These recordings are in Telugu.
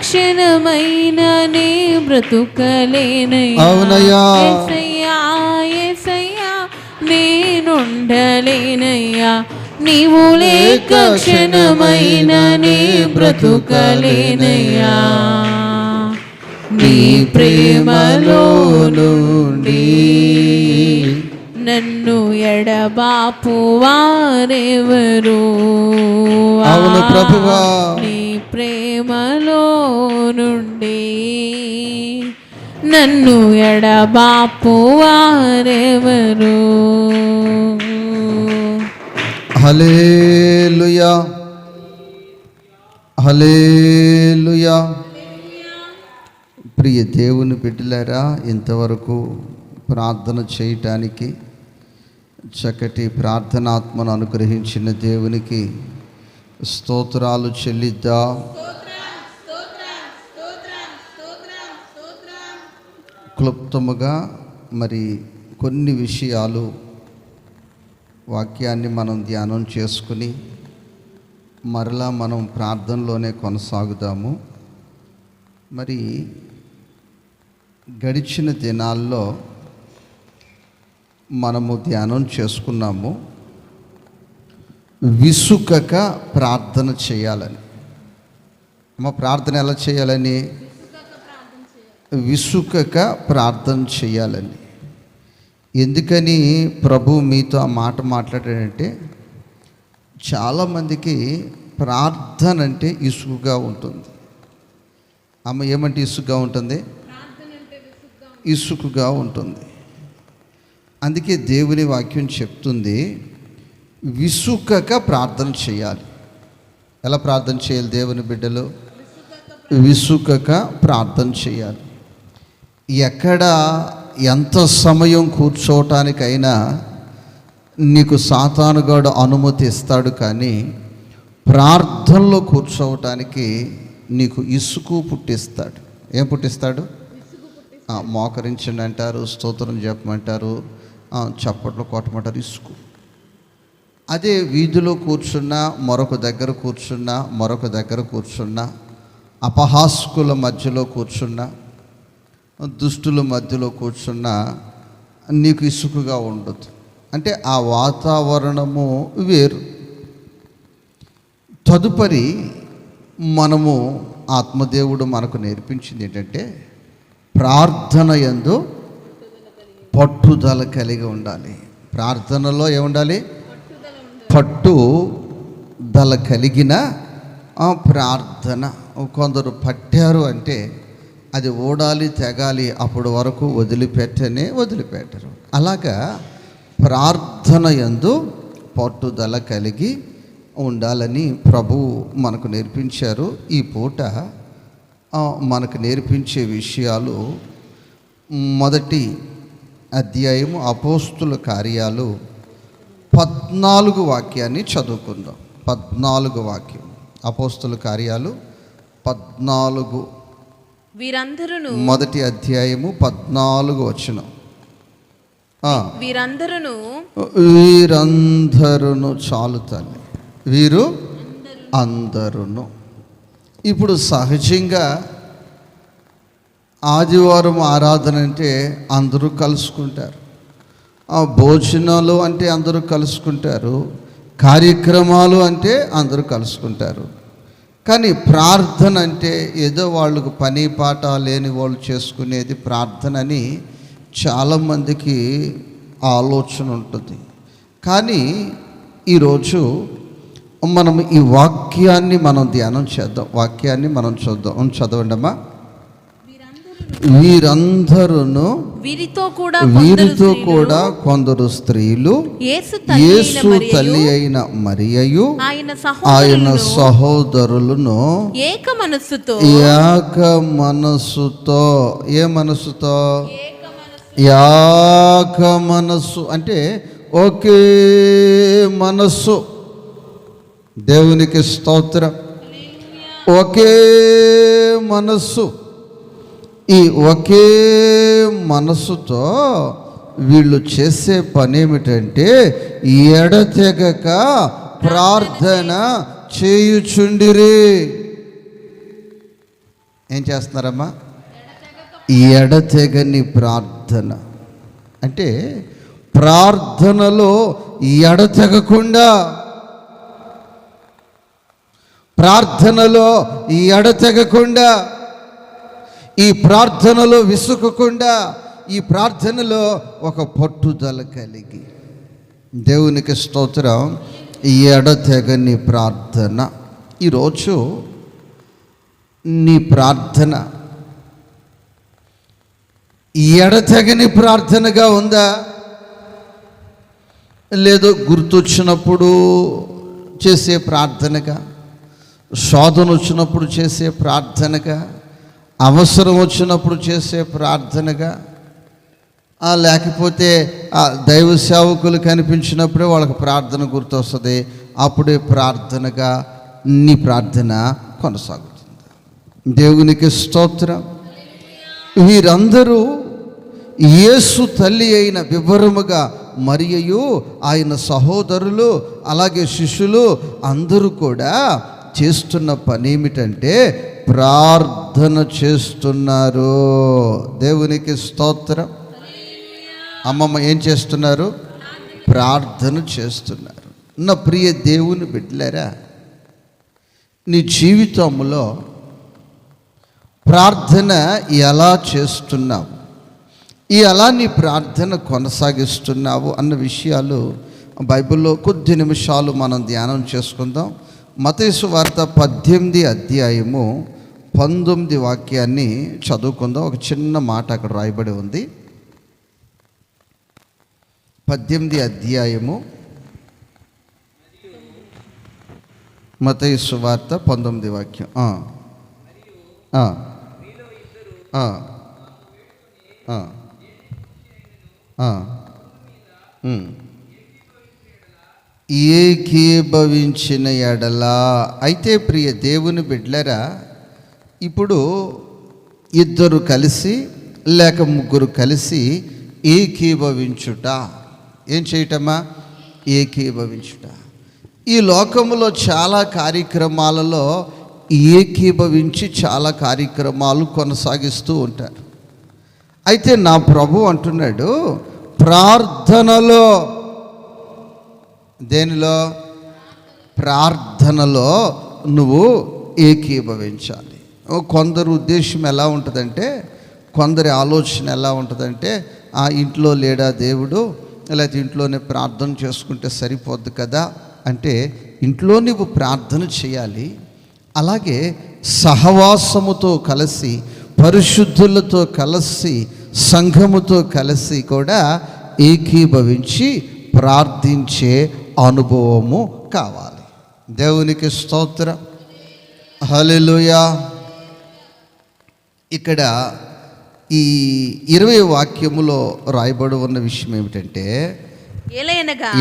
క్షణమైన నే బ్రతుకలేనయ్యా. అవునయ్యా. యేసయ్యా యేసయ్యా నేనుండలేనయ్యా, నీవు లేక క్షణమైన నే బ్రతుకలేనయ్యా. నీ ప్రేమలో నుండి నన్ను ఎడబాపు వారెవరు? అవును ప్రభువా. నీ ప్రేమలో నుండి నన్ను ఎడబాపు వారెవరు? హల్లెలూయా హల్లెలూయా. ప్రియ దేవుని బిడ్డలారా, ఇంతవరకు ప్రార్థన చేయటానికి చక్కటి ప్రార్థనాత్మను అనుగ్రహించిన దేవునికి స్తోత్రాలు చెల్లిద్దాం. క్లుప్తముగా మరి కొన్ని విషయాలు వాక్యాన్ని మనం ధ్యానం చేసుకుని మరలా మనం ప్రార్థనలోనే కొనసాగుదాము. మరి గడిచిన దినాల్లో మనము ధ్యానం చేసుకున్నాము విసుకక ప్రార్థన చేయాలని. అమ్మ, ప్రార్థన ఎలా చేయాలని? విసుకక ప్రార్థన చేయాలని. ఎందుకని ప్రభు మీతో ఆ మాట మాట్లాడాడంటే, చాలామందికి ప్రార్థన అంటే ఇసుకగా ఉంటుంది. అమ్మ, ఏమంటే ఇసుకగా ఉంటుంది? ఇసుకగా ఉంటుంది. అందుకే దేవుని వాక్యం చెప్తుంది విసుకక ప్రార్థన చేయాలి. ఎలా ప్రార్థన చేయాలి దేవుని బిడ్డలు? విసుకక ప్రార్థన చేయాలి. ఎక్కడ ఎంత సమయం కూర్చోవటానికైనా నీకు సాతానుగాడు అనుమతి ఇస్తాడు, కానీ ప్రార్థనలో కూర్చోవటానికి నీకు ఇసుకు పుట్టిస్తాడు. ఏం పుట్టిస్తాడు? మోకరించండి అంటారు, స్తోత్రం చెప్పమంటారు, చప్పట్లు కొట్టమంటారు, ఇసుకు. అదే వీధిలో కూర్చున్నా, మరొక దగ్గర కూర్చున్నా, మరొక దగ్గర కూర్చున్నా, అపహాస్కుల మధ్యలో కూర్చున్నా, దుష్టుల మధ్యలో కూర్చున్నా నీకు ఇసుకుగా ఉండదు. అంటే ఆ వాతావరణము వేరు. తదుపరి మనము ఆత్మదేవుడు మనకు నేర్పించింది ఏంటంటే, ప్రార్థన యందు పట్టుదల కలిగి ఉండాలి. ప్రార్థనలో ఏముండాలి? పట్టుదల కలిగిన ప్రార్థన. కొందరు పట్టారు అంటే అది ఓడాలి, తెగాలి, అప్పుడు వరకు వదిలిపెట్టరు. అలాగా ప్రార్థన యందు పట్టుదల కలిగి ఉండాలని ప్రభు మనకు నేర్పించారు. ఈ పూట మనకు నేర్పించే విషయాలు, మొదటి అధ్యాయము అపోస్తుల కార్యాలు 14 వాక్యాన్ని చదువుకుందాం. 14 వాక్యం, అపోస్తుల కార్యాలు 14, వీరందరూ, మొదటి అధ్యాయము 14 వచనం. వీరందరూ చాలు తల్లి, వీరు అందరును. ఇప్పుడు సహజంగా ఆదివారం ఆరాధన అంటే అందరూ కలుసుకుంటారు, భోజనాలు అంటే అందరూ కలుసుకుంటారు, కార్యక్రమాలు అంటే అందరూ కలుసుకుంటారు. కానీ ప్రార్థన అంటే ఏదో వాళ్ళకు పని పాట లేని వాళ్ళు చేసుకునేది ప్రార్థన అని చాలామందికి ఆలోచన ఉంటుంది. కానీ ఈరోజు మనం ఈ వాక్యాన్ని మనం ధ్యానం చేద్దాం. వాక్యాన్ని మనం చూద్దాం. చదవండి అమ్మా. వీరందరూ, వీరితో కూడా కొందరు స్త్రీలు, యేసు తల్లి అయిన మరియయు ఆయన సహోదరులను ఏక మనస్సుతో, ఏ మనస్సుతో? ఏక మనస్సు అంటే ఒకే మనస్సు. దేవునికి స్తోత్రం. ఒకే మనస్సు. ఈ ఒకే మనస్సుతో వీళ్ళు చేసే పని ఏమిటంటే ఎడతెగక ప్రార్థన చేయుచుండిరి. ఏం చేస్తున్నారమ్మా? ఎడతెగని ప్రార్థన. అంటే ప్రార్థనలో ఎడతెగకుండా, ప్రార్థనలో ఎడతెగకుండా, ఈ ప్రార్థనలో విసుకకుండా, ఈ ప్రార్థనలో ఒక పట్టుదల కలిగి, దేవునికి స్తోత్రం, ఎడతెగని ప్రార్థన. ఈరోజు నీ ప్రార్థన ఎడతెగని ప్రార్థనగా ఉందా? లేదో గుర్తొచ్చినప్పుడు చేసే ప్రార్థనగా, శోధన వచ్చినప్పుడు చేసే ప్రార్థనగా, అవసరం వచ్చినప్పుడు చేసే ప్రార్థనగా, లేకపోతే దైవ సేవకులు కనిపించినప్పుడే వాళ్ళకి ప్రార్థన గుర్తొస్తుంది, అప్పుడే ప్రార్థనగా నీ ప్రార్థన కొనసాగుతుంది. దేవునికి స్తోత్రం. వీరందరూ యేసు తల్లి అయిన వివరముగా మరియయు ఆయన సహోదరులు అలాగే శిష్యులు అందరూ కూడా చేస్తున్న పని ఏమిటంటే ప్రార్థన చేస్తున్నారు. దేవునికి స్తోత్రం. అమ్మమ్మ ఏం చేస్తున్నారు? ప్రార్థన చేస్తున్నారు. నా ప్రియ దేవుని బిడ్డలారా, నీ జీవితంలో ప్రార్థన ఎలా చేస్తున్నావు, ఎలా నీ ప్రార్థన కొనసాగిస్తున్నావు అన్న విషయాలు బైబిల్లో కొద్ది నిమిషాలు మనం ధ్యానం చేసుకుందాం. మత్తయి సువార్త 18వ అధ్యాయము 19 వాక్యాన్ని చదువుకుందాం. ఒక చిన్న మాట అక్కడ రాయబడి ఉంది. 18వ అధ్యాయము మత్తయి సువార్త 19వ వాక్యం. ఏకీభవించిన ఎడలా. అయితే ప్రియ దేవుని బిడ్డలారా, ఇప్పుడు ఇద్దరు కలిసి లేక ముగ్గురు కలిసి ఏకీభవించుట. ఏం చేయటమా? ఏకీభవించుట. ఈ లోకములో చాలా కార్యక్రమాలలో ఏకీభవించి చాలా కార్యక్రమాలు కొనసాగిస్తూ ఉంటారు. అయితే నా ప్రభు అంటున్నాడు, ప్రార్థనలో, దేనిలో? ప్రార్థనలో నువ్వు ఏకీభవించాలి. కొందరు ఉద్దేశం ఎలా ఉంటుందంటే, కొందరి ఆలోచన ఎలా ఉంటుందంటే, ఆ ఇంట్లో లేడా దేవుడు, లేకపోతే ఇంట్లోనే ప్రార్థన చేసుకుంటే సరిపోద్ది కదా అంటే, ఇంట్లో నువ్వు ప్రార్థన చేయాలి. అలాగే సహవాసముతో కలిసి, పరిశుద్ధులతో కలిసి, సంఘముతో కలిసి కూడా ఏకీభవించి ప్రార్థించే అనుభవము కావాలి. దేవునికి స్తోత్రం. హల్లెలూయా. ఇక్కడ ఈ 20వ వాక్యములో రాయబడి ఉన్న విషయం ఏమిటంటే,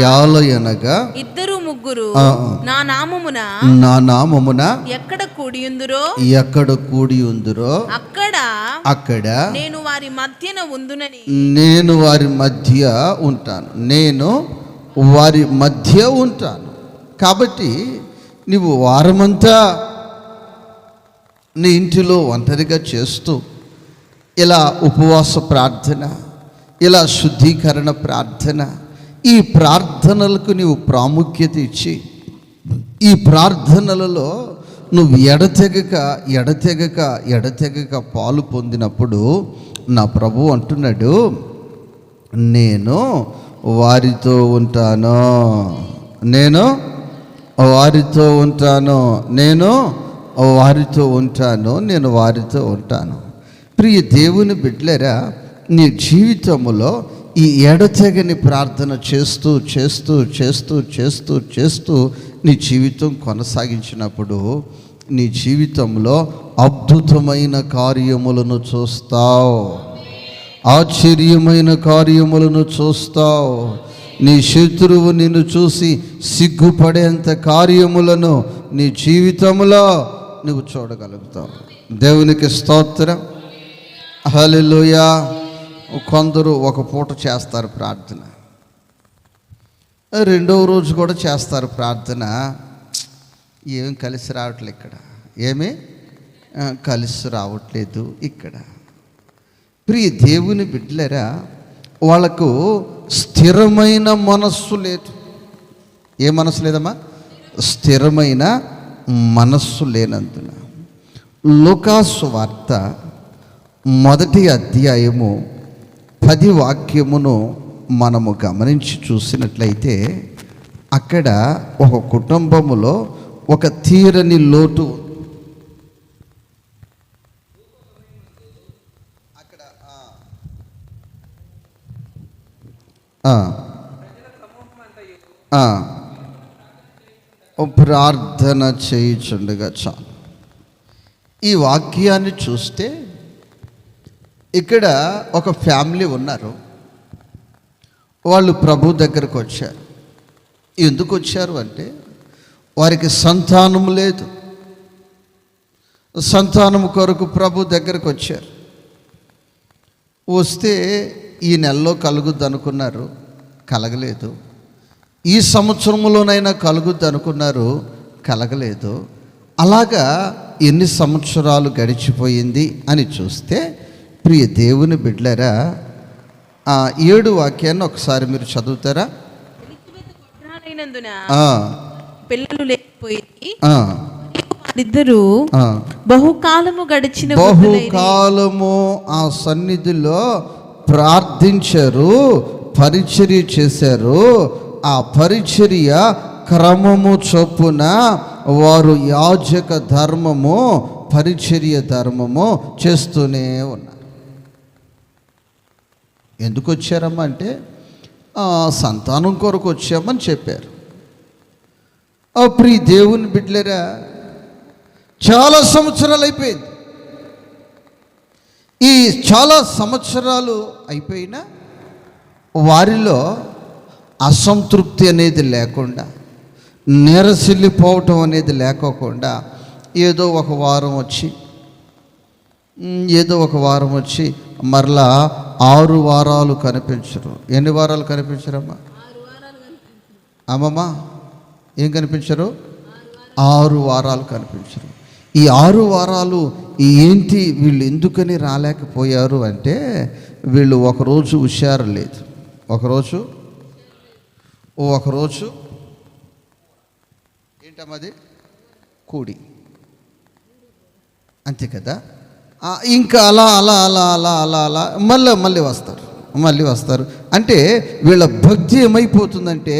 యాలయనగా ఇద్దరు ముగ్గురు నా నామమున ఎక్కడ కూడి ఉందురో అక్కడ నేను వారి మధ్యన ఉందునని. నేను వారి మధ్య ఉంటాను. నేను వారి మధ్య ఉంటాను. కాబట్టి నువ్వు వారమంతా నీ ఇంటిలో ఒంటరిగా చేస్తూ ఇలా ఉపవాస ప్రార్థన, ఇలా శుద్ధీకరణ ప్రార్థన, ఈ ప్రార్థనలకు నీవు ప్రాముఖ్యత ఇచ్చి, ఈ ప్రార్థనలలో నువ్వు ఎడతెగక పాలు పొందినప్పుడు నా ప్రభు అంటున్నాడు, నేను వారితో ఉంటాను, నేను వారితో ఉంటాను, నేను వారితో ఉంటాను, నేను వారితో ఉంటాను. ప్రియ దేవుని బిడ్డలారా, నీ జీవితంలో ఈ ఎడతెగని ప్రార్థన చేస్తూ చేస్తూ చేస్తూ చేస్తూ చేస్తూ నీ జీవితం కొనసాగించినప్పుడు నీ జీవితంలో అద్భుతమైన కార్యములను చూస్తావు, ఆశ్చర్యమైన కార్యములను చూస్తావు. నీ శత్రువు నిన్ను చూసి సిగ్గుపడేంత కార్యములను నీ జీవితంలో నువ్వు చూడగలుగుతావు. దేవునికి స్తోత్రం. హల్లెలూయా. కొందరు ఒక పూట చేస్తారు ప్రార్థన, రెండవ రోజు కూడా చేస్తారు ప్రార్థన. ఏం కలిసి రావట్లే. ఇక్కడ ఏమి కలిసి రావట్లేదు. ఇక్కడ ప్రియ దేవుని బిడ్డలారా, వాళ్ళకు స్థిరమైన మనస్సు లేదు. ఏ మనస్సు లేదమ్మా? స్థిరమైన మనస్సు లేనందున. లూకాసు వార్త 1వ అధ్యాయము 10 వాక్యమును మనము గమనించి చూసినట్లయితే అక్కడ ఒక కుటుంబములో ఒక తీరని లోటు. అక్కడ ప్రార్థన చేయుచుండగా చాలు. ఈ వాక్యాన్ని చూస్తే ఇక్కడ ఒక ఫ్యామిలీ ఉన్నారు. వాళ్ళు ప్రభు దగ్గరకు వచ్చారు. ఎందుకు వచ్చారు అంటే వారికి సంతానం లేదు. సంతానం కొరకు ప్రభు దగ్గరకు వచ్చారు. వస్తే ఈ నెలలో కలుగుద్ది అనుకున్నారు, కలగలేదు. ఈ సంవత్సరంలోనైనా కలుగుద్ది అనుకున్నారు, కలగలేదు. అలాగా ఎన్ని సంవత్సరాలు గడిచిపోయింది అని చూస్తే ప్రియ దేవుని బిడ్డలారా, 7 వాక్యాన్ని ఒకసారి మీరు చదువుతారా? పిల్లలు లేకపోయి ఇద్దరు బహుకాలము ఆ సన్నిధిలో ప్రార్థించారు, పరిచర్య చేశారు. ఆ పరిచర్య క్రమము చొప్పున వారు యాజక ధర్మము, పరిచర్య ధర్మము చేస్తూనే ఉన్నారు. ఎందుకు వచ్చారమ్మా అంటే సంతానం కొరకు వచ్చామని చెప్పారు. ప్రియ దేవుని బిడ్డలారా, చాలా సంవత్సరాలు అయిపోయింది. ఈ చాలా సంవత్సరాలు అయిపోయినా వారిలో అసంతృప్తి అనేది లేకుండా, నీరసిల్లిపోవటం అనేది లేకోకుండా ఏదో ఒక వారం వచ్చి మరలా 6 వారాలు కనిపించరు. ఎన్ని వారాలు కనిపించరమ్మా? అమ్మమ్మ ఏం కనిపించరు? 6 వారాలు కనిపించరు. ఈ 6 వారాలు ఏంటి, వీళ్ళు ఎందుకని రాలేకపోయారు అంటే వీళ్ళు ఒకరోజు హుషారు లేదు, ఒకరోజు ఏంటమ్మది కూడి, అంతే కదా. ఇంకా అలా అలా అలా అలా అలా అలా మళ్ళీ వస్తారు. అంటే వీళ్ళ భక్తి ఏమైపోతుందంటే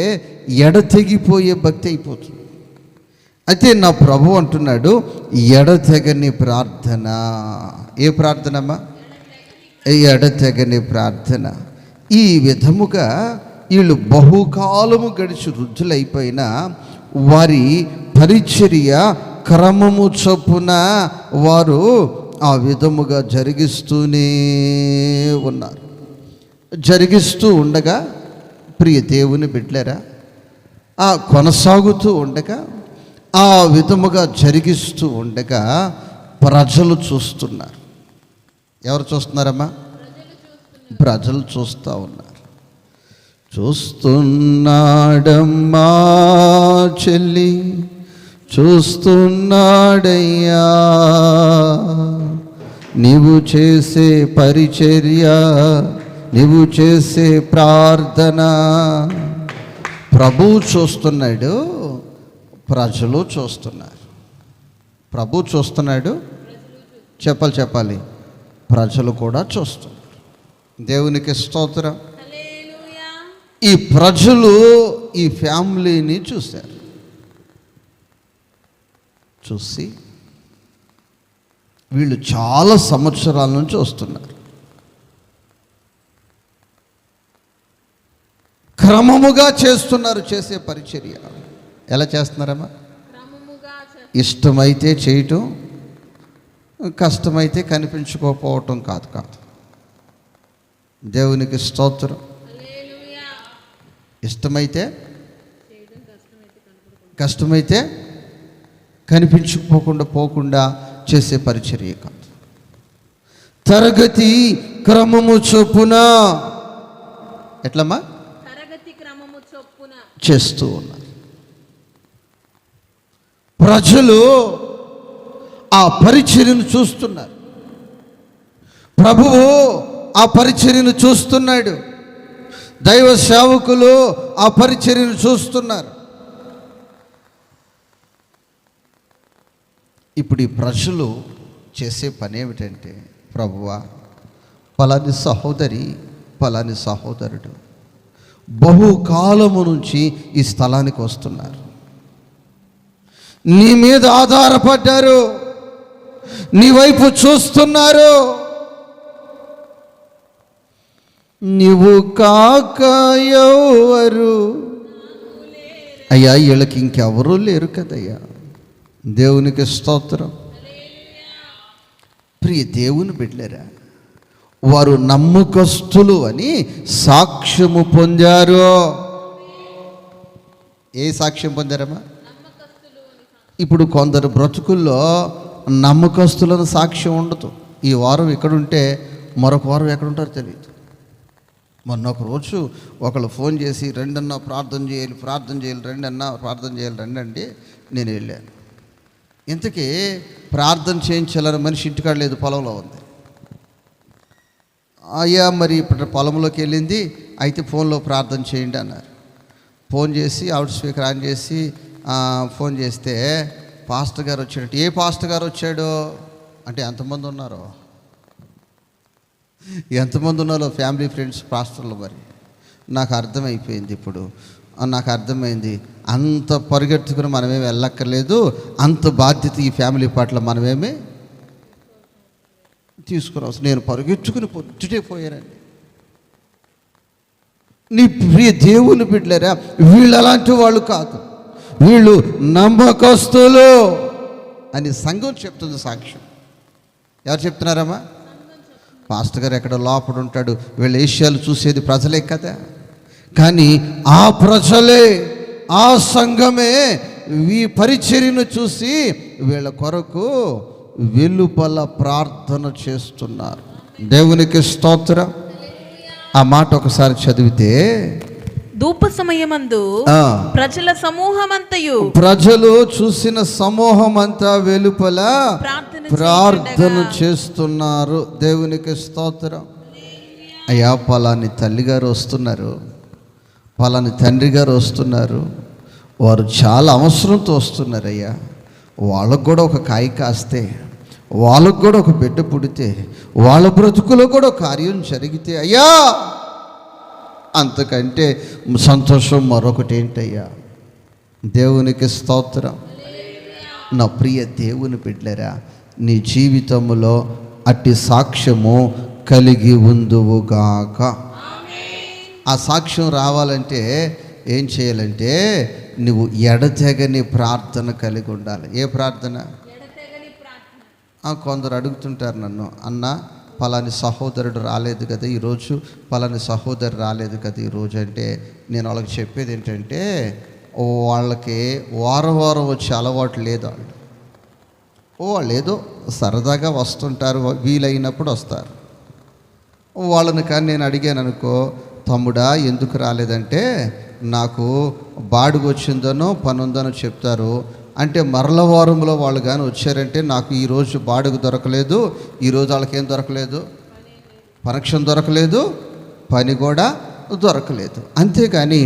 ఎడతెగిపోయే భక్తి అయిపోతుంది. అయితే నా ప్రభు అంటున్నాడు, ఎడతెగని ప్రార్థన. ఏ ప్రార్థనమ్మా? ఎడతెగని ప్రార్థన. ఈ విధముగా వీళ్ళు బహుకాలము గడిచి వృద్ధులైపోయినా వారి పరిచర్య క్రమము చొప్పున వారు ఆ విధముగా జరిగిస్తూనే ఉన్నారు. జరిగిస్తూ ఉండగా ప్రియ దేవుని బిడ్డలారా, కొనసాగుతూ ఉండగా, ఆ విధముగా జరిగిస్తూ ఉండగా ప్రజలు చూస్తున్నారు. ఎవరు చూస్తున్నారమ్మా? ప్రజలు చూస్తూ ఉన్నారు. చూస్తున్నాడమ్మా చెల్లి, చూస్తున్నాడయ్యా, నీవు చేసే పరిచర్య, నీవు చేసే ప్రార్థన. ప్రభువు చూస్తున్నాడు, ప్రజలు చూస్తున్నారు. ప్రభువు చూస్తున్నాడు, చెప్పాలి, ప్రజలు కూడా చూస్తున్నారు. దేవునికి స్తోత్రం. ఈ ప్రజలు ఈ ఫ్యామిలీని చూశారు. చూసి వీళ్ళు చాలా సంవత్సరాల నుంచి వస్తున్నారు. క్రమముగా చేస్తున్నారు చేసే పరిచర్య. ఎలా చేస్తున్నారమ్మా? ఇష్టమైతే చేయటం, కష్టమైతే కనిపించుకోకపోవటం కాదు. దేవునికి స్తోత్రం. ఇష్టమైతే, కష్టమైతే కనిపించుకోకుండా చేసే పరిచర్య కాదు. తరగతి క్రమము చొప్పున ఎట్లమ్మా? తరగతి క్రమము చొప్పున చేస్తూ ఉన్నారు. ప్రజలు ఆ పరిచర్యను చూస్తున్నారు. ప్రభువు ఆ పరిచర్యను చూస్తున్నాడు. దైవ సేవకులు ఆ పరిచర్యను చూస్తున్నారు. ఇప్పుడు ఈ ప్రజలు చేసే పని ఏమిటంటే, ప్రభువా, పలాని సహోదరి, పలాని సహోదరుడు బహుకాలము నుంచి ఈ స్థలానికి వస్తున్నారు, నీ మీద ఆధారపడ్డారు, నీ వైపు చూస్తున్నారు. నీవు కాక ఎవరు? అయ్యా, వీళ్ళకి ఇంకెవరూ లేరు కదయ్యా. దేవునికి స్తోత్రం. ప్రియ దేవుని బిడ్డలారా, వారు నమ్మకస్తులు అని సాక్ష్యము పొందారు. ఏ సాక్ష్యం పొందారమ్మా? ఇప్పుడు కొందరు బ్రతుకుల్లో నమ్మకస్తులను సాక్ష్యం ఉండదు. ఈ వారం ఎక్కడుంటే మరొక వారం ఎక్కడుంటారో తెలియదు. మొన్న ఒక రోజు ఒకళ్ళు ఫోన్ చేసి, రెండన్నా ప్రార్థన చేయాలి రండి అంటే నేను వెళ్ళాను. ఇంతకీ ప్రార్థన చేయించాలని మనిషి ఇంటికాడ లేదు, పొలంలో ఉంది. అయ్యా, మరి ఇప్పుడు పొలంలోకి వెళ్ళింది, అయితే ఫోన్లో ప్రార్థన చేయండి అన్నారు. ఫోన్ చేసి అవుట్ స్పీకర్ ఆన్ చేసి ఫోన్ చేస్తే పాస్టర్ గారు వచ్చాడు. ఏ పాస్టర్ గారు వచ్చాడు అంటే ఎంతమంది ఉన్నారో ఫ్యామిలీ ఫ్రెండ్స్ పాస్టర్లు. మరి నాకు అర్థమైపోయింది. ఇప్పుడు నాకు అర్థమైంది, అంత పరిగెత్తుకుని మనమేమి వెళ్ళక్కర్లేదు, అంత బాధ్యత ఈ ఫ్యామిలీ పట్ల మనమేమి తీసుకురావచ్చు. నేను పరిగెత్తుకుని పొద్దుటే పోయానండి. నీ ప్రియ దేవుని బిడ్డలారా, వీళ్ళు అలాంటి వాళ్ళు కాదు, వీళ్ళు నమ్మకస్తులు అని సంఘం చెప్తుంది సాక్ష్యం. ఎవరు చెప్తున్నారమ్మా? పాస్టర్ గారు ఎక్కడ లోపల ఉంటాడు, వీళ్ళ విషయాలు చూసేది ప్రజలే కదా. కానీ ఆ ప్రజలే, ఆ సంఘమే ఈ పరిచర్యను చూసి వీళ్ళ కొరకు వెలుపల ప్రార్థన చేస్తున్నారు. దేవునికి స్తోత్రం. ఆ మాట ఒకసారి చదివితే, ధూప సమయమందు ప్రజల సమూహమంతయు, ప్రజలు చూసిన సమూహమంతా వెలుపల ప్రార్థన చేస్తున్నారు. దేవునికి స్తోత్రం. అయ్యా, పలాని తల్లిగారు వస్తున్నారు, పలాని తండ్రి గారు వస్తున్నారు, వారు చాలా అవసరంతో వస్తున్నారు. అయ్యా, వాళ్ళకు కూడా ఒక కాయ కాస్తే, వాళ్ళకు కూడా ఒక బిడ్డ పుడితే, వాళ్ళ బ్రతుకులో కూడా కార్యం జరిగితే, అయ్యా అంతకంటే సంతోషం మరొకటి ఏంటయ్యా? దేవునికి స్తోత్రం. నా ప్రియ దేవుని బిడ్డలారా, నీ జీవితంలో అట్టి సాక్ష్యము కలిగి ఉందువుగాక. ఆ సాక్ష్యం రావాలంటే ఏం చేయాలంటే, నువ్వు ఎడతెగని ప్రార్థన కలిగి ఉండాలి. ఏ ప్రార్థన? కొందరు అడుగుతుంటారు నన్ను, అన్న పలాని సహోదరుడు రాలేదు కదా ఈరోజు, పలాని సహోదరు రాలేదు కదా ఈరోజు అంటే, నేను వాళ్ళకి చెప్పేది ఏంటంటే, వాళ్ళకి వారం వచ్చే అలవాటు లేదు. వాళ్ళు ఏదో సరదాగా వస్తుంటారు, వీలైనప్పుడు వస్తారు. వాళ్ళని కానీ నేను అడిగాను అనుకో, తమ్ముడా ఎందుకు రాలేదంటే, నాకు బాడుగు వచ్చిందనో పని ఉందనో చెప్తారు. అంటే మరల వారంలో వాళ్ళు కానీ వచ్చారంటే, నాకు ఈరోజు బాడుగు దొరకలేదు, ఈరోజు వాళ్ళకేం దొరకలేదు, పరీక్ష దొరకలేదు, పని కూడా దొరకలేదు. అంతేగాని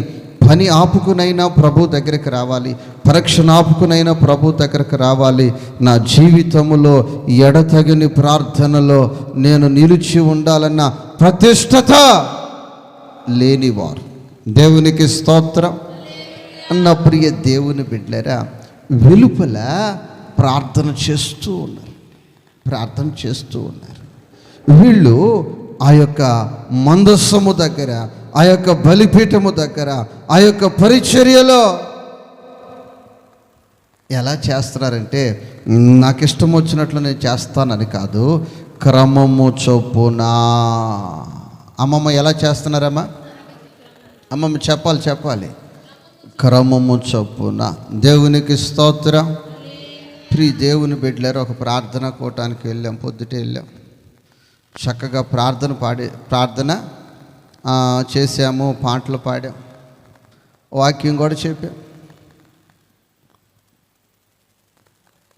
పని ఆపుకునైనా ప్రభు దగ్గరికి రావాలి, పరీక్షను ఆపుకునైనా ప్రభు దగ్గరికి రావాలి. నా జీవితంలో ఎడతగని ప్రార్థనలో నేను నిలిచి ఉండాలన్న ప్రతిష్టత లేనివారు. దేవునికి స్తోత్రం. అన్న ప్రియ దేవుని బిడ్డలారా, వెలుపల ప్రార్థన చేస్తూ ఉన్నారు. వీళ్ళు ఆ యొక్క మందస్సము దగ్గర, ఆ యొక్క బలిపీఠము దగ్గర, ఆ యొక్క పరిచర్యలో ఎలా చేస్తున్నారంటే, నాకు ఇష్టం వచ్చినట్లు నేను చేస్తానని కాదు, క్రమము చొప్పున. అమ్మమ్మ ఎలా చేస్తున్నారమ్మా? అమ్మమ్మ చెప్పాలి. క్రమము చొప్పున. దేవునికి స్తోత్రం. ప్రియ దేవుని బిడ్డలారా, ఒక ప్రార్థన కూటానికి వెళ్ళాం, పొద్దుటే వెళ్ళాం. చక్కగా ప్రార్థన చేసాము, పాటలు పాడాం, వాక్యం కూడా చెప్పాం.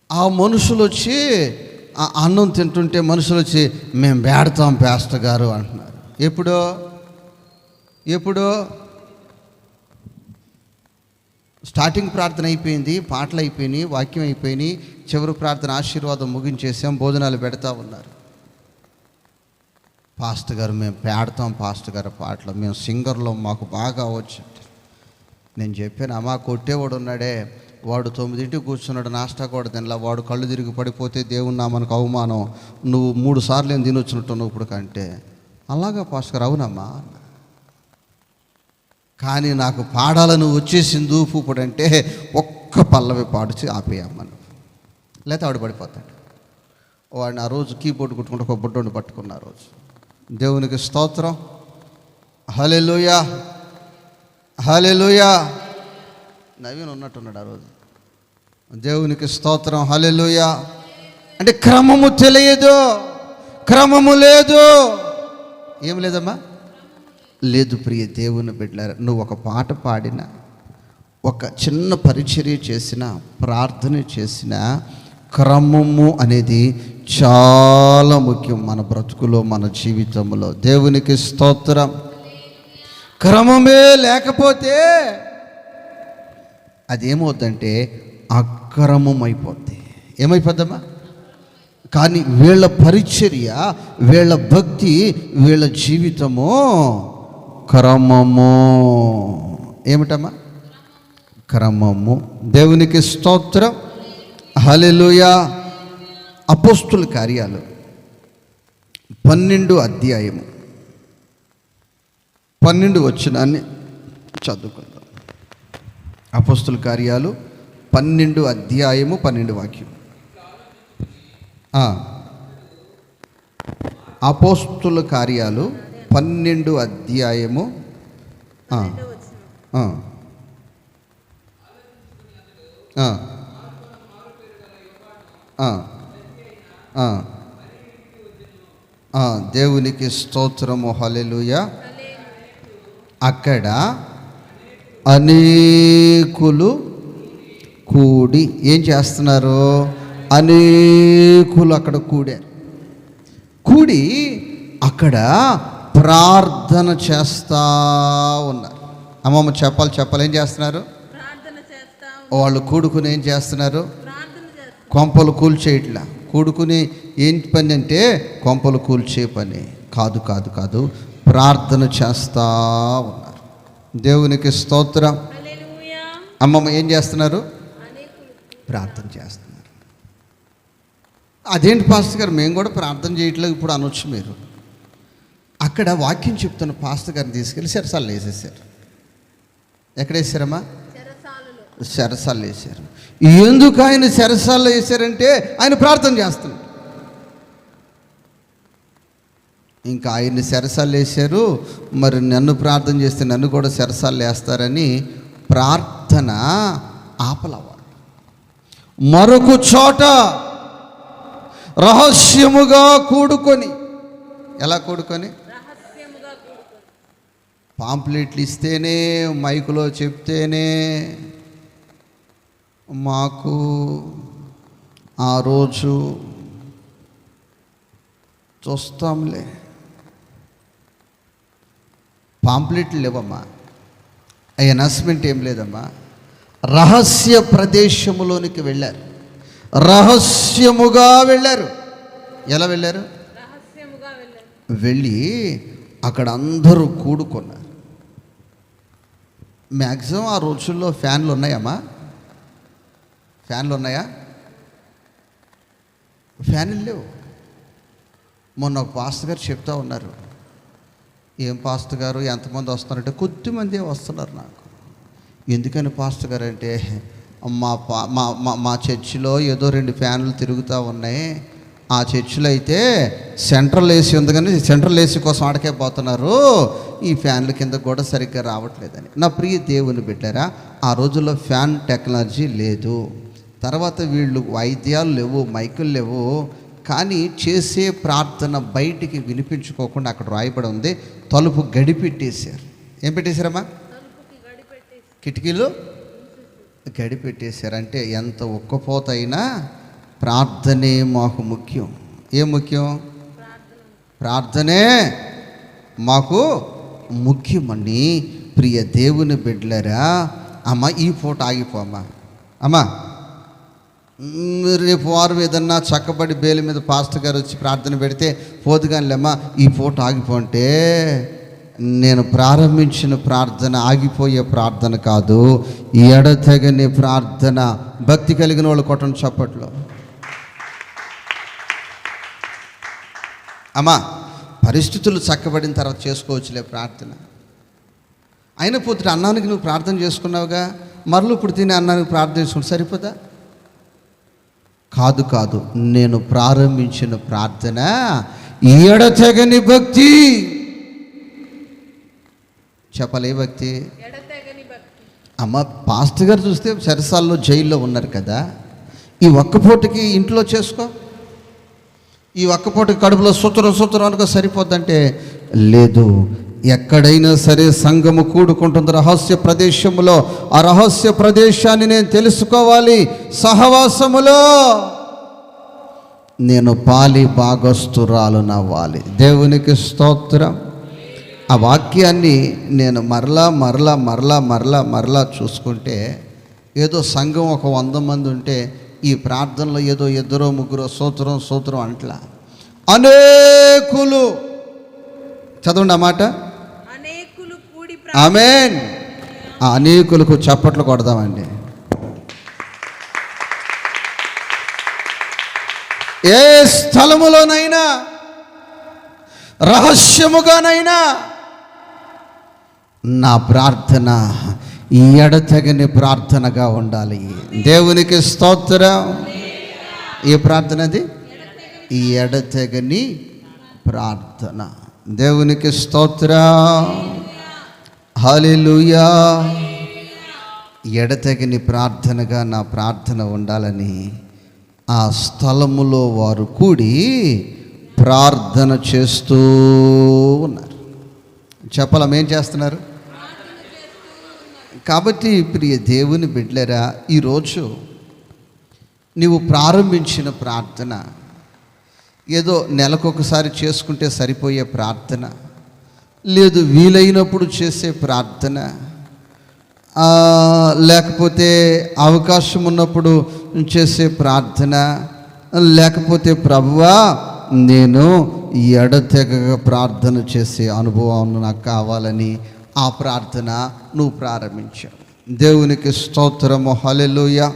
ఆ మనుషులు వచ్చి ఆ అన్నం తింటుంటే మనుషులు వచ్చి మేము బేడతాం పాస్టర్ గారు అంటున్నారు. ఎప్పుడో స్టార్టింగ్ ప్రార్థన అయిపోయింది, పాటలు అయిపోయినాయి, వాక్యం అయిపోయినాయి, చివరి ప్రార్థన ఆశీర్వాదం ముగించేసాం, భోజనాలు పెడతా ఉన్నారు. పాస్టర్ గారు మేము పాడతాం పాస్టర్ గారు పాటలు, మేము సింగర్లో మాకు బాగా వచ్చు. నేను చెప్పాను, అమ్మా కొట్టేవాడు ఉన్నాడే, వాడు 9 కూర్చున్నాడు, నాష్టా కూడా తినలా, వాడు కళ్ళు తిరిగి పడిపోతే దేవుని నామనకు అవమానం, నువ్వు 3 సార్లు ఏం తినొచ్చినట్టు ఇప్పుడు కంటే. అలాగా పాస్టర్ గారు, అవునమ్మా. కానీ నాకు పాడాలని వచ్చేసింది ఇప్పుడు అంటే ఒక్క పల్లవి పాడిచి ఆపేయమ్మను, లేకపోతే ఆవిడ పడిపోతాడు. వాడిని ఆ రోజు కీబోర్డు కుట్టుకుంటూ ఒక బుడ్డోని పట్టుకున్న ఆ రోజు. దేవునికి స్తోత్రం, హల్లెలూయా హల్లెలూయా. నవీన్ ఉన్నట్టున్నాడు ఆ రోజు. దేవునికి స్తోత్రం, హల్లెలూయా. అంటే క్రమము తెలియదు, క్రమము లేదు. ఏం లేదమ్మా, లేదు. ప్రియ దేవుని బిడ్డలారా, నువ్వు ఒక పాట పాడినా, ఒక చిన్న పరిచర్య చేసిన, ప్రార్థన చేసిన, క్రమము అనేది చాలా ముఖ్యం మన బ్రతుకులో, మన జీవితంలో. దేవునికి స్తోత్రం. క్రమమే లేకపోతే అదేమవుద్దంటే అక్రమం అయిపోద్ది. ఏమైపోద్దమ్మా? కానీ వీళ్ళ పరిచర్య, వీళ్ళ భక్తి, వీళ్ళ జీవితము క్రమము. ఏమిటమ్మా? క్రమము. దేవునికి స్తోత్రం, హల్లెలూయా. అపోస్తుల కార్యాలు 12 అధ్యాయము 12 వచనాన్ని చదువుకుందాం. అపోస్తుల కార్యాలు 12 అధ్యాయము 12 వాక్యం. అపోస్తుల కార్యాలు 12 అధ్యాయము దేవునికి స్తోత్రము, హల్లెలూయా. అక్కడ అనేకులు కూడి ఏం చేస్తున్నారు? అనేకులు అక్కడ కూడి అక్కడ ప్రార్థన చేస్తూ ఉన్నారు. అమ్మమ్మ చెప్పాలి ఏం చేస్తున్నారు? వాళ్ళు కూడుకుని ఏం చేస్తున్నారు? కొంపలు కూల్చేయట్లా. కూడుకుని ఏం పని అంటే కొంపలు కూల్చే పని కాదు, ప్రార్థన చేస్తూ ఉన్నారు. దేవునికి స్తోత్రం. అమ్మమ్మ ఏం చేస్తున్నారు? ప్రార్థన చేస్తున్నారు. అదేంటి పాస్టర్ గారు, మేము కూడా ప్రార్థన చేయట్లేదు ఇప్పుడు అనొచ్చు మీరు. అక్కడ వాక్యం చెప్తున్న పాస్టర్ గారిని తీసుకెళ్ళి చెరసాల్లో వేసేసారు. ఎక్కడ వేసారమ్మా? చెరసాల్లో వేసారు. ఎందుకు ఆయన చెరసాల్లో వేసారంటే ఆయన ప్రార్థన చేస్తున్నాడు. ఇంకా ఆయన్ని చెరసాల్లో వేసారు, మరి నన్ను ప్రార్థన చేస్తే నన్ను కూడా చెరసాల్లో వేస్తారని ప్రార్థన ఆపలవాడు. మరొక చోట రహస్యముగా కూడుకొని, ఎలా కూడుకొని? పాంప్లెట్లు ఇస్తేనే, మైకులో చెప్తేనే మాకు ఆ రోజు చూస్తాంలే. పాంప్లెట్లు లేవమ్మా, అనౌన్స్మెంట్ ఏం లేదమ్మా. రహస్య ప్రదేశములోనికి వెళ్ళారు, రహస్యముగా వెళ్ళారు. ఎలా వెళ్ళారు? వెళ్ళి అక్కడ అందరూ కూడుకున్నారు. మ్యాక్సిమం ఆ రోజుల్లో ఫ్యాన్లు ఉన్నాయమ్మా? ఫ్యాన్లు ఉన్నాయా? ఫ్యాన్లు లేవు. మొన్న ఒక పాస్టర్ గారు చెప్తా ఉన్నారు, ఏం పాస్టర్ గారు ఎంతమంది వస్తున్నారంటే కొద్దిమంది వస్తున్నారు. నాకు ఎందుకని పాస్టర్ గారు అంటే, మా చర్చిలో ఏదో 2 ఫ్యాన్లు తిరుగుతూ ఉన్నాయి, ఆ చర్చిలో అయితే సెంట్రల్ ఏసీ ఉంది కానీ సెంట్రల్ ఏసీ కోసం ఆడకే పోతున్నారు, ఈ ఫ్యాన్ల కింద కూడా సరిగ్గా రావట్లేదని. నా ప్రియ దేవుని బిడ్డారా, ఆ రోజుల్లో ఫ్యాన్ టెక్నాలజీ లేదు. తర్వాత వీళ్ళు వాయిద్యాలు లేవు, మైకులు లేవు. కానీ చేసే ప్రార్థన బయటికి వినిపించుకోకుండా అక్కడ రాయబడి ఉంది, తలుపు గడిపెట్టేశారు. ఏం పెట్టేశారమ్మా? కిటికీలు గడిపెట్టేశారు. అంటే ఎంత ఒక్కపోతైనా ప్రార్థనే మాకు ముఖ్యం. ఏం ముఖ్యం? ప్రార్థనే మాకు ముఖ్యమని ప్రియ దేవుని బిడ్డలరా. అమ్మ ఈ పూట ఆగిపోమ్మా. అమ్మా రేపు వారం ఏదన్నా చక్కబడి బేలు మీద పాస్టర్ గారు వచ్చి ప్రార్థన పెడితే పోదుగానిలేమ్మా ఈ పూట ఆగిపోంటే, నేను ప్రారంభించిన ప్రార్థన ఆగిపోయే ప్రార్థన కాదు, ఎడతెగని ప్రార్థన. భక్తి కలిగిన వాళ్ళు కొట్టండి చప్పట్లో. అమ్మా పరిస్థితులు చక్కబడిన తర్వాత చేసుకోవచ్చులే ప్రార్థన. అయిన పోతే అన్నానికి నువ్వు ప్రార్థన చేసుకున్నావుగా, మరలు ఇప్పుడు తినే అన్నానికి ప్రార్థన చేసుకుంటే సరిపోదా? కాదు కాదు, నేను ప్రారంభించిన ప్రార్థన ఎడతెగని భక్తి. చెప్పలే భక్తి. అమ్మ పాస్టర్ గారు చూస్తే చెరసాల్లో జైల్లో ఉన్నారు కదా, ఈ ఒక్క పూటకి ఇంట్లో చేసుకో, ఈ ఒక్క పూటకి కడుపులో సూత్రం అనుకో సరిపోద్దంటే లేదు. ఎక్కడైనా సరే సంఘము కూడుకుంటుంది రహస్య ప్రదేశములో. ఆ రహస్య ప్రదేశాన్ని నేను తెలుసుకోవాలి. సహవాసములో నేను పాలి భాగస్తురాలు నవ్వాలి. దేవునికి స్తోత్రం. ఆ వాక్యాన్ని నేను మరలా చూసుకుంటే, ఏదో సంఘం ఒక 100 మంది ఉంటే ఈ ప్రార్థనలో ఏదో 2-3 సూత్రం అంట్లా అనేకులు. చదవండి ఆ మాట. ఆమేన్. ఆ అనేకులకు చప్పట్లు కొడదామండి. ఏ స్థలములోనైనా రహస్యముగానైనా నా ప్రార్థన ఎడతెగని ప్రార్థనగా ఉండాలి. దేవునికి స్తోత్రం. ఏ ప్రార్థన అది? ఎడతెగని ప్రార్థన. దేవునికి స్తోత్రం. హల్లెలూయా. ఎడతెగని ప్రార్థనగా నా ప్రార్థన ఉండాలని ఆ స్థలములో వారు కూడి ప్రార్థన చేస్తూ ఉన్నారు. చెప్పలం ఏం చేస్తున్నారు? కాబట్టి ప్రియ దేవుని బిడ్డలారా, ఈరోజు నీవు ప్రారంభించిన ప్రార్థన ఏదో నెలకొకసారి చేసుకుంటే సరిపోయే ప్రార్థన లేదు, వీలైనప్పుడు చేసే ప్రార్థన, లేకపోతే అవకాశం ఉన్నప్పుడు చేసే ప్రార్థన, లేకపోతే ప్రభువా నేను ఎడతెగక ప్రార్థన చేసే అనుభవం నాకు కావాలని ఆ ప్రార్థన నువ్వు ప్రారంభించావు. దేవునికి స్తోత్రము. హల్లెలూయా.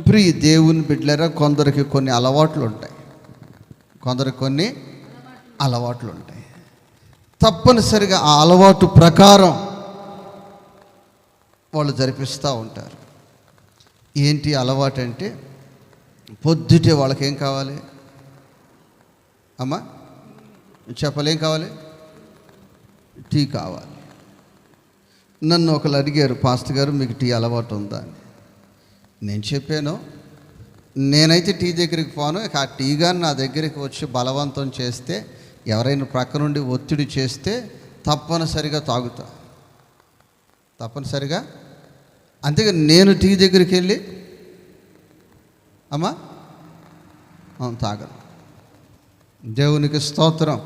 ప్రియ దేవుని బిడ్డలారా, కొందరికి కొన్ని అలవాట్లు ఉంటాయి. తప్పనిసరిగా ఆ అలవాటు ప్రకారం వాళ్ళు జరిపిస్తూ ఉంటారు. ఏంటి అలవాటు అంటే, పొద్దుటే వాళ్ళకి ఏం కావాలి అమ్మా? చెప్పలేం కావాలి? టీ కావాలి. నన్ను ఒకరు అడిగారు, పాస్టర్ గారు మీకు టీ అలవాటు ఉందా అని. నేను చెప్పాను, నేనైతే టీ దగ్గరికి పోను. ఆ టీ గాని నా దగ్గరికి వచ్చి బలవంతం చేస్తే, ఎవరైనా ప్రక్క నుండి ఒత్తిడి చేస్తే తప్పనిసరిగా తాగుతా. తప్పనిసరిగా. అంతేగా నేను టీ దగ్గరికి వెళ్ళి అమ్మా తాగను. దేవునికి స్తోత్రం.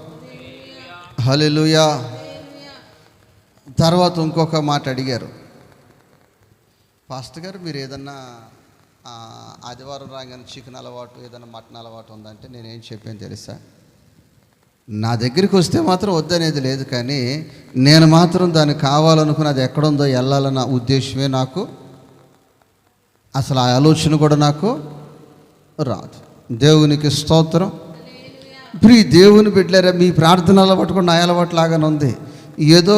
హల్లెలూయా. తర్వాత ఇంకొక మాట అడిగారు, పాస్టర్ గారు మీరు ఏదన్నా ఆదివారం రాగానే చికెన్ అలవాటు, ఏదైనా మటన్ అలవాటు ఉందంటే నేనేం చెప్పాను తెలుసా? నా దగ్గరికి వస్తే మాత్రం వద్దనేది లేదు, కానీ నేను మాత్రం దాన్ని కావాలనుకుని అది ఎక్కడుందో వెళ్ళాలన్న ఉద్దేశమే నాకు, అసలు ఆ ఆలోచన కూడా నాకు రాదు. దేవునికి స్తోత్రం. ప్రియ దేవుని బిడ్డలారా, మీ ప్రార్థన అలవాటు కూడా నా అలవాటు లాగానే ఉంది. ఏదో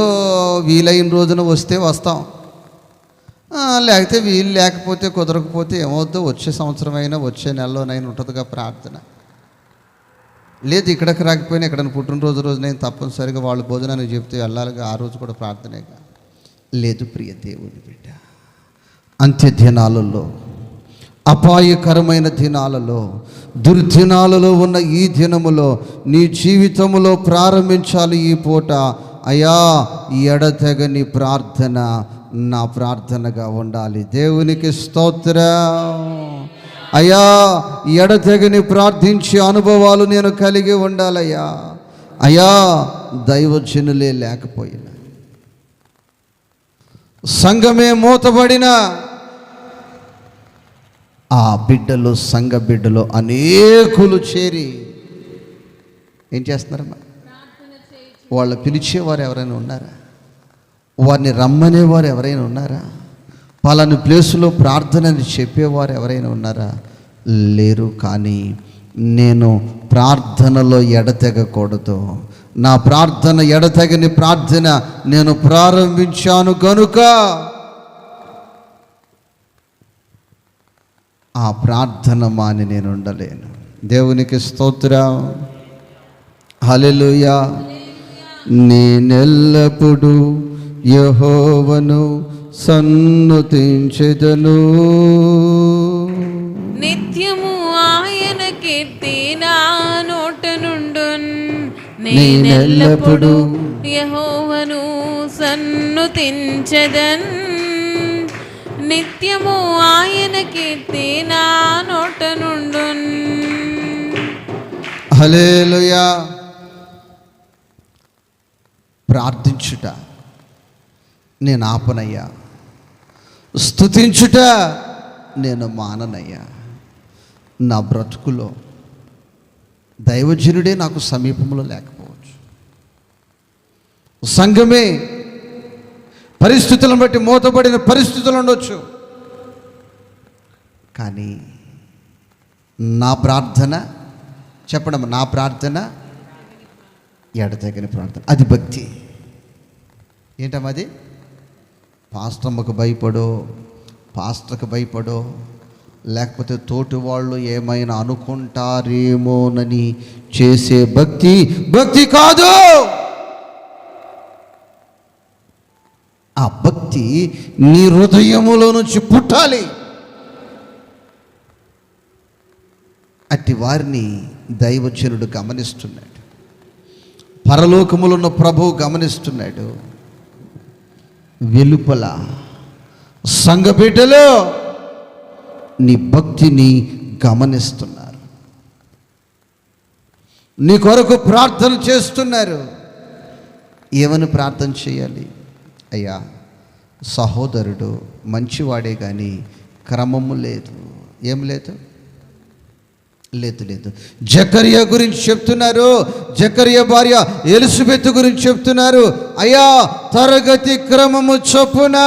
వీలైన రోజున వస్తే వస్తాం, లేకపోతే వీలు లేకపోతే కుదరకపోతే ఏమవుద్దో వచ్చే సంవత్సరం అయినా వచ్చే నెలలోనైనా ఉంటుందిగా ప్రార్థన. లేదు ఇక్కడికి రాకపోయినా ఎక్కడైనా పుట్టినరోజు రోజు నేను తప్పనిసరిగా వాళ్ళు భోజనానికి చెప్తే వెళ్ళాలిగా, ఆ రోజు కూడా ప్రార్థనేగా. లేదు ప్రియ దేవుని బిడ్డ, అంత్య దినాలలో, అపాయకరమైన దినాలలో, దుర్దినాలలో ఉన్న ఈ దినములో నీ జీవితంలో ప్రారంభించాలి ఈ పూట. అయ్యా ఎడతెగని ప్రార్థన నా ప్రార్థనగా ఉండాలి. దేవునికి స్తోత్రం. అయ్యా ఎడతెగని ప్రార్థించే అనుభవాలు నేను కలిగి ఉండాలయ్యా. అయ్యా దైవజనులే లేకపోయినా, సంఘమే మూతబడిన ఆ బిడ్డలు, సంఘ బిడ్డలు అనేకులు చేరి ఏం చేస్తున్నారమ్మా? వాళ్ళు పిలిచేవారు ఎవరైనా ఉన్నారా? వారిని రమ్మనేవారు ఎవరైనా ఉన్నారా? పలాని ప్లేసులో ప్రార్థనని చెప్పేవారు ఎవరైనా ఉన్నారా? లేరు. కానీ నేను ప్రార్థనలో ఎడతెగకూడదు. నా ప్రార్థన ఎడతెగని ప్రార్థన నేను ప్రారంభించాను కనుక ఆ ప్రార్థన మాని నేను ఉండలేను. దేవునికి స్తోత్రం. హల్లెలూయా. నేనెల్లప్పుడూ యెహోవాను సన్నుతించెదను, నిత్యము ఆయన కీర్తి నా నోట నుండున్. నేనెల్లప్పుడూ యెహోవాను సన్నుతించెదన్, నిత్యము ఆయన కీర్తి నా నోట నుండున్. హల్లెలూయా. ప్రార్థించుట నేను ఆపనయ్యా, స్తుతించుట నేను మాననయ్యా. నా బ్రతుకులో దైవజనుడే నాకు సమీపంలో లేకపోవచ్చు, సంఘమే పరిస్థితులను బట్టి మూతపడిన పరిస్థితులు ఉండొచ్చు. కానీ నా ప్రార్థన చెప్పడం, నా ప్రార్థన ఎడతెగని ప్రార్థన. అది భక్తి. ఏంటమ్మా అది? పాస్టమ్మకు భయపడో, పాస్టర్కి భయపడో, లేకపోతే తోటి వాళ్ళు ఏమైనా అనుకుంటారేమోనని చేసే భక్తి భక్తి కాదు. ఆ భక్తి నీ హృదయములో నుంచి పుట్టాలి. అట్టి వారిని దైవజనుడు గమనిస్తున్నాడు, పరలోకములున్న ప్రభువు గమనిస్తున్నాడు. వెలుపల సంఘ బిడ్డలో నీ భక్తిని గమనిస్తున్నారు, నీ కొరకు ప్రార్థన చేస్తున్నారు. ఏమని ప్రార్థన చేయాలి? అయ్యా సహోదరుడు మంచివాడే కానీ క్రమము లేదు. ఏం లేదు? లేదు. జకర్యా గురించి చెప్తున్నారు, జకర్యా భార్య ఎలిజబెత్ గురించి చెప్తున్నారు. అయ్యా తరగతి క్రమము చొప్పున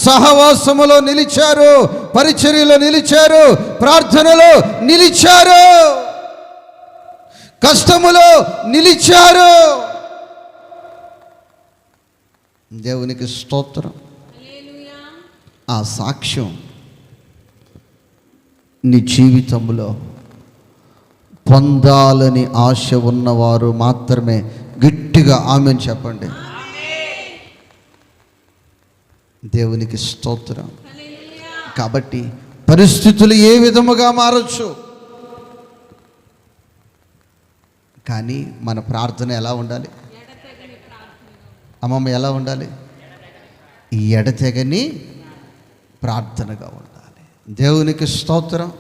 సహవాసములో నిలిచారు, పరిచర్యలో నిలిచారు, ప్రార్థనలో నిలిచారు, కష్టములో నిలిచారు. దేవునికి స్తోత్రం. ఆ సాక్ష్యం నీ జీవితంలో పొందాలని ఆశ ఉన్నవారు మాత్రమే గట్టిగా ఆమేన్ చెప్పండి. దేవునికి స్తోత్రం. కాబట్టి పరిస్థితులు ఏ విధముగా మారచ్చు, కానీ మన ప్రార్థన ఎలా ఉండాలి? అమ్మమ్మ ఎలా ఉండాలి? ఎడతెగని ప్రార్థనగా ఉండాలి. దేవునికి స్తోత్రం.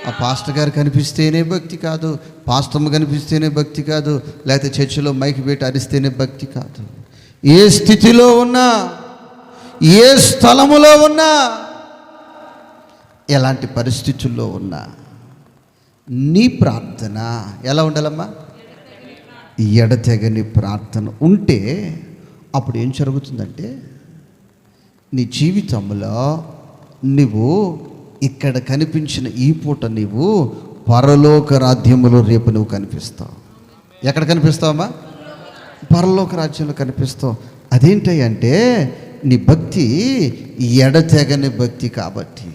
ఆ పాస్టర్ గారు కనిపిస్తేనే భక్తి కాదు, పాస్టమ్మ కనిపిస్తేనే భక్తి కాదు, లేకపోతే చర్చిలో మైక్ పెట్టి అరిస్తేనే భక్తి కాదు. ఏ స్థితిలో ఉన్నా, ఏ స్థలములో ఉన్నా, ఎలాంటి పరిస్థితుల్లో ఉన్నా నీ ప్రార్థన ఎలా ఉండాలమ్మా? ఎడతెగని ప్రార్థన ఉంటే అప్పుడు ఏం జరుగుతుందంటే నీ జీవితంలో నువ్వు ఇక్కడ కనిపించిన ఈ పూట నీవు పరలోక రాజ్యములో రేపు నువ్వు కనిపిస్తావు. ఎక్కడ కనిపిస్తావమ్మా? పరలోక రాజ్యంలో కనిపిస్తావు. అదేంటంటే నీ భక్తి ఎడతెగని భక్తి కాబట్టి.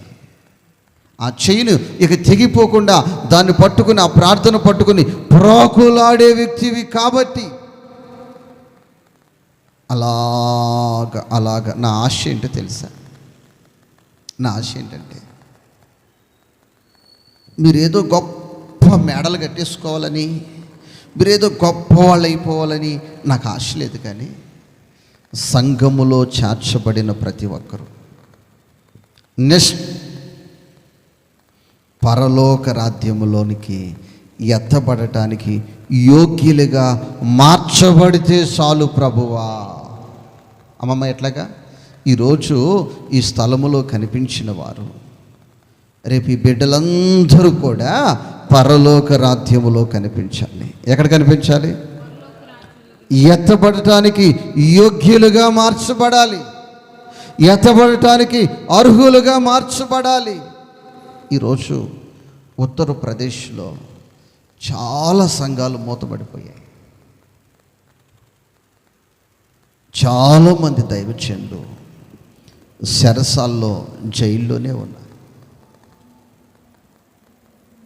ఆ చెయ్యిని ఇక తెగిపోకుండా దాన్ని పట్టుకుని, ఆ ప్రార్థన పట్టుకుని ప్రాకులాడే వ్యక్తివి కాబట్టి. అలాగా నా ఆశ ఏంటో తెలుసా? నా ఆశ ఏంటంటే మీరేదో గొప్ప మేడలు కట్టేసుకోవాలని, మీరేదో గొప్ప వాళ్ళు అయిపోవాలని నాకు ఆశ లేదు. కానీ సంఘములో చేర్చబడిన ప్రతి ఒక్కరూ పరలోక రాజ్యములోనికి ఎత్తబడటానికి యోగ్యులుగా మార్చబడితే చాలు ప్రభువా. అమ్మమ్మ ఎట్లాగా ఈరోజు ఈ స్థలములో కనిపించిన వారు రేపు ఈ బిడ్డలందరూ కూడా పరలోక రాజ్యములో కనిపించాలి. ఎక్కడ కనిపించాలి? ఎత్తబడటానికి యోగ్యులుగా మార్చబడాలి, ఎత్తబడటానికి అర్హులుగా మార్చబడాలి. ఈరోజు ఉత్తరప్రదేశ్లో చాలా సంఘాలు మూతపడిపోయాయి. చాలామంది దైవజనులు చెరసాల్లో జైల్లోనే ఉన్నారు.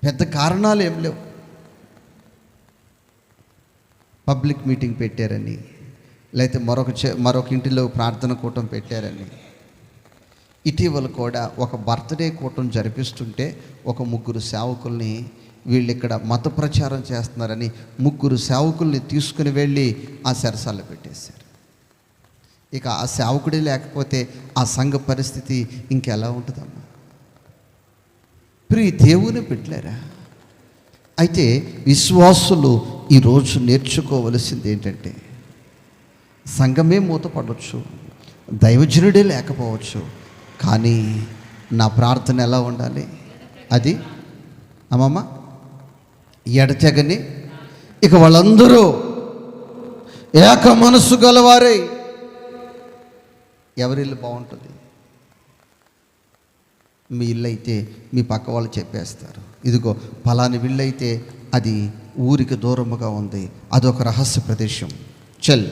పెద్ద కారణాలు ఏం లేవు. పబ్లిక్ మీటింగ్ పెట్టారని, లేకపోతే మరొక ఇంటిలో ప్రార్థన కూటం పెట్టారని. ఇటీవల కూడా ఒక బర్త్డే కూటం జరిపిస్తుంటే ఒక 3 సేవకుల్ని వీళ్ళు ఇక్కడ మత ప్రచారం చేస్తున్నారని 3 సేవకుల్ని తీసుకుని వెళ్ళి ఆ చెరసాల్లో పెట్టేశారు. ఇక ఆ సేవకుడే లేకపోతే ఆ సంఘ పరిస్థితి ఇంకెలా ఉంటుందమ్మా? ప్రియ దేవుని పెట్టలేరా? అయితే విశ్వాసులు ఈరోజు నేర్చుకోవలసింది ఏంటంటే, సంఘమే మూతపడవచ్చు, దైవజనుడే లేకపోవచ్చు, కానీ నా ప్రార్థన ఎలా ఉండాలి? అది అమ్మమ్మ ఎడతెగని ఇక వాళ్ళందరూ ఏక మనసు గలవారై. ఎవరిల్లు బాగుంటుంది? మీ ఇల్లు అయితే మీ పక్క వాళ్ళు చెప్పేస్తారు, ఇదిగో పలాని ఇల్లు అయితే అది ఊరికి దూరముగా ఉంది, అదొక రహస్య ప్రదేశం, చల్.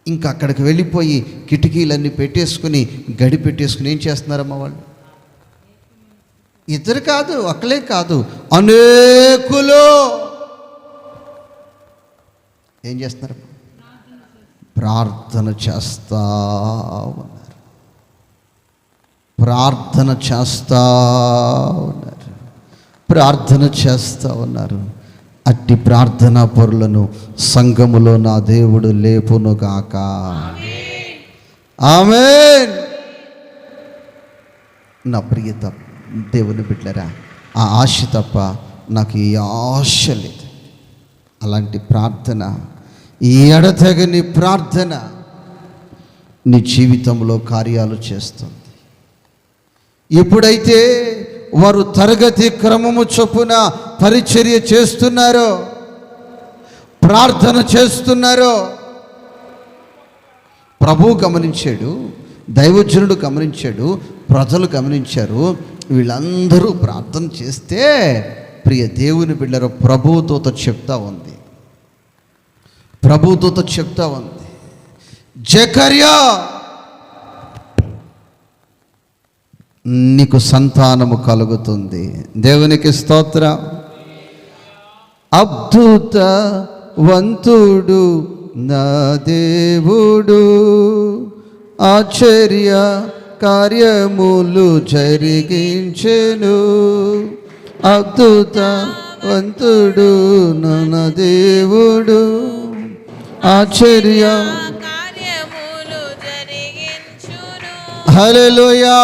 ఇంకా అక్కడికి వెళ్ళిపోయి కిటికీలన్నీ పెట్టేసుకుని గడి పెట్టేసుకుని ఏం చేస్తున్నారమ్మా వాళ్ళు? ఇద్దరు కాదు, ఒక్కలే కాదు, అనేకులు ఏం చేస్తున్నారమ్మా? ప్రార్థన చేస్తా ఉన్నారు, ప్రార్థన చేస్తా ఉన్నారు, ప్రార్థన చేస్తూ ఉన్నారు. అట్టి ప్రార్థనా పరులను సంఘములో నా దేవుడు లేపునుగాక. ఆమేన్. నా ప్రియత దేవుని బిడ్డలారా, ఆ ఆశ తప్ప నాకు ఈ ఆశ లేదు. అలాంటి ప్రార్థన, ఈ ఎడతెగని ప్రార్థన నీ జీవితంలో కార్యాలు చేస్తుంది. ఎప్పుడైతే వారు తరగతి క్రమము చొప్పున పరిచర్య చేస్తున్నారో, ప్రార్థన చేస్తున్నారో, ప్రభువు గమనించాడు, దైవజనుడు గమనించాడు, ప్రజలు గమనించారు. వీళ్ళందరూ ప్రార్థన చేస్తే ప్రియ దేవుని బిడ్డలు ప్రభువుతో చెప్తా ఉంది, ప్రభువుతో చెప్తా ఉంది, జకర్యా నీకు సంతానము కలుగుతుంది. దేవునికి స్తోత్రం. అద్భుత వంతుడు నా దేవుడు, ఆశ్చర్య కార్యములు జరిగించెను. అద్భుత వంతుడు నా దేవుడు, ఆశ్చర్య కార్యములు జరిగించును. హల్లెలూయా.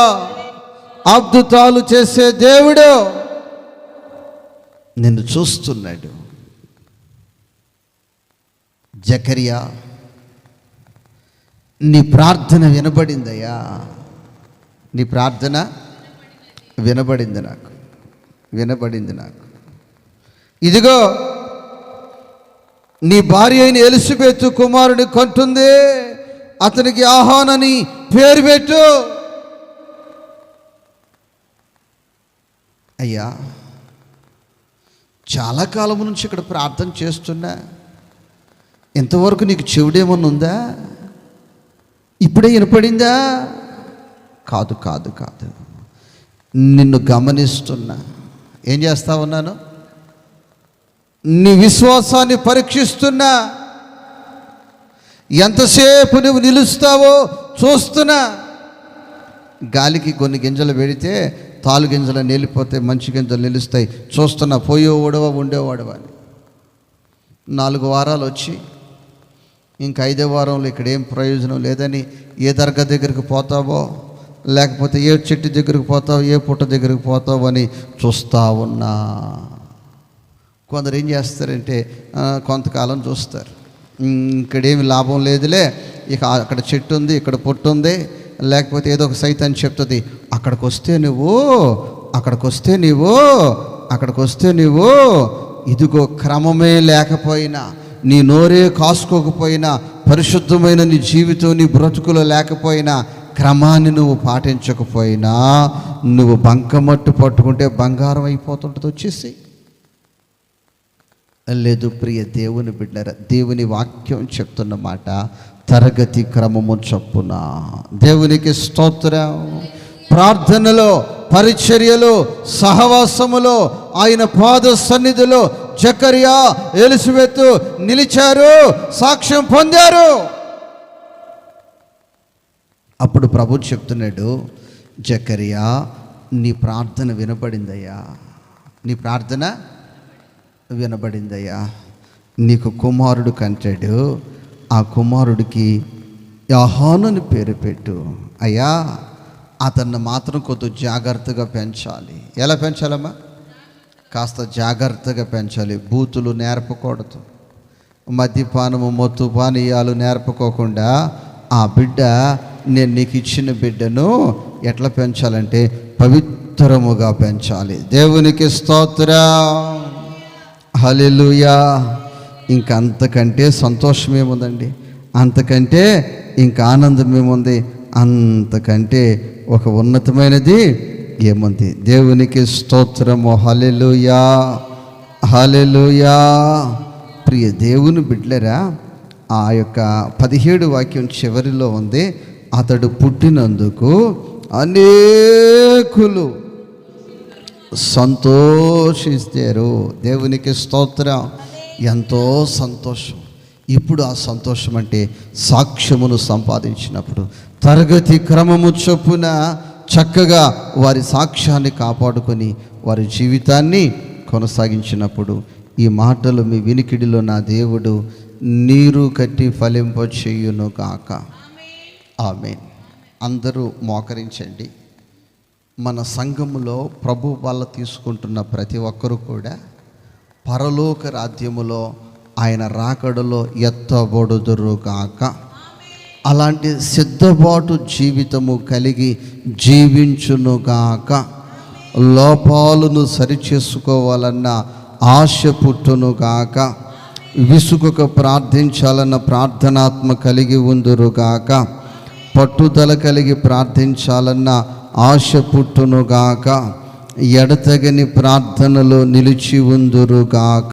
అద్భుతాలు చేసే దేవుడు నిన్ను చూస్తున్నాడు. జకర్యా, నీ ప్రార్థన వినబడిందయ్యా, నీ ప్రార్థన వినబడింది నాకు, వినబడింది నాకు. ఇదిగో నీ భార్య అయిన ఎలిజబెతు కుమారుని కంటుంది, అతనికి ఆహానని పేరు పెట్టు. అయ్యా, చాలా కాలం నుంచి ఇక్కడ ప్రార్థన చేస్తున్నా, ఇంతవరకు నీకు చెవుడేమన్నా ఉందా? ఇప్పుడే వినపడిందా? కాదు కాదు కాదు, నిన్ను గమనిస్తున్నా. ఏం చేస్తా ఉన్నాను? నీ విశ్వాసాన్ని పరీక్షిస్తున్నా. ఎంతసేపు నువ్వు నిలుస్తావో చూస్తున్నా. గాలికి కొన్ని గింజలు పెడితే తాలు గింజలు నిలిపోతే మంచి గింజలు నిలుస్తాయి. చూస్తున్నా, పోయేవాడవా ఉండేవాడవా అని. 4 వారాలు వచ్చి ఇంక 5వ వారంలో ఇక్కడ ఏం ప్రయోజనం లేదని ఏ దర్గా దగ్గరికి పోతావో లేకపోతే ఏ చెట్టు దగ్గరికి పోతావు, ఏ పుట్ట దగ్గరికి పోతావు అని చూస్తూ ఉన్నా. కొందరు ఏం చేస్తారంటే కొంతకాలం చూస్తారు, ఇక్కడేమి లాభం లేదులే, ఇక అక్కడ చెట్టు ఉంది, ఇక్కడ పొట్టు ఉంది, లేకపోతే ఏదో ఒక సైతాన్ని చెప్తుంది, అక్కడికి వస్తే నువ్వు ఇదిగో క్రమమే లేకపోయినా, నీ నోరే కాసుకోకపోయినా, పరిశుద్ధమైన నీ జీవితం నీ బ్రతుకులో లేకపోయినా, క్రమాన్ని నువ్వు పాటించకపోయినా, నువ్వు బంకమట్టు పట్టుకుంటే బంగారం అయిపోతుంటుంది వచ్చేసి. లేదు ప్రియ దేవుని బిడ్డరా, దేవుని వాక్యం చెప్తున్న మాట తరగతి క్రమము చొప్పున. దేవునికి స్తోత్రం. ప్రార్థనలో, పరిచర్యలో, సహవాసములో, ఆయన పాద సన్నిధిలో జకరియా, ఎలిజబెతు నిలిచారు, సాక్ష్యం పొందారు. అప్పుడు ప్రభు చెప్తున్నాడు, జకరియా నీ ప్రార్థన వినబడిందయ్యా, నీ ప్రార్థన వినబడిందయ్యా, నీకు కుమారుడు కంటాడు, ఆ కుమారుడికి యోహాను అని పేరు పెట్టు. అయ్యా అతన్ని మాత్రం కొద్దిగా జాగ్రత్తగా పెంచాలి. ఎలా పెంచాలమ్మా? కాస్త జాగ్రత్తగా పెంచాలి. బూతులు నేర్పకూడదు, మద్యపానము, మత్తు పానీయాలు నేర్పుకోకుండా ఆ బిడ్డ, నేను నీకు ఇచ్చిన బిడ్డను ఎట్లా పెంచాలంటే పవిత్రముగా పెంచాలి. దేవునికి స్తోత్రం. హల్లెలూయా. ఇంకా అంతకంటే సంతోషం ఏముందండి, అంతకంటే ఇంకా ఆనందం ఏముంది, అంతకంటే ఒక ఉన్నతమైనది ఏముంది? దేవునికి స్తోత్రము. హల్లెలూయా, హల్లెలూయా. ప్రియ దేవుని బిడ్డలరా, ఆ యొక్క 17 వాక్యం చివరిలో ఉంది, అతడు పుట్టినందుకు అనేకులు సంతోషిస్తారు. దేవునికి స్తోత్రం. ఎంతో సంతోషం. ఇప్పుడు ఆ సంతోషం అంటే సాక్ష్యమును సంపాదించినప్పుడు, తరగతి క్రమము చొప్పున చక్కగా వారి సాక్ష్యాన్ని కాపాడుకొని వారి జీవితాన్ని కొనసాగించినప్పుడు, ఈ మాటలు మీ వినికిడిలో నా దేవుడు నీరు కట్టి ఫలింప చేయును గాక. ఆమేన్. అందరూ మోకరించండి. మన సంఘములో ప్రభు వల్ల తీసుకుంటున్న ప్రతి ఒక్కరూ కూడా పరలోక రాజ్యములో ఆయన రాకడలో ఎత్తబడుదురుగాక. అలాంటి సిద్ధపాటు జీవితము కలిగి జీవించునుగాక. లోపాలను సరిచేసుకోవాలన్న ఆశ పుట్టునుగాక. విసుగుక ప్రార్థించాలన్న ప్రార్థనాత్మ కలిగి ఉందురుగాక. పట్టుదల కలిగి ప్రార్థించాలన్న ఆశ పుట్టునుగాక. ఎడతెగని ప్రార్థనలో నిలిచి ఉందురుగాక.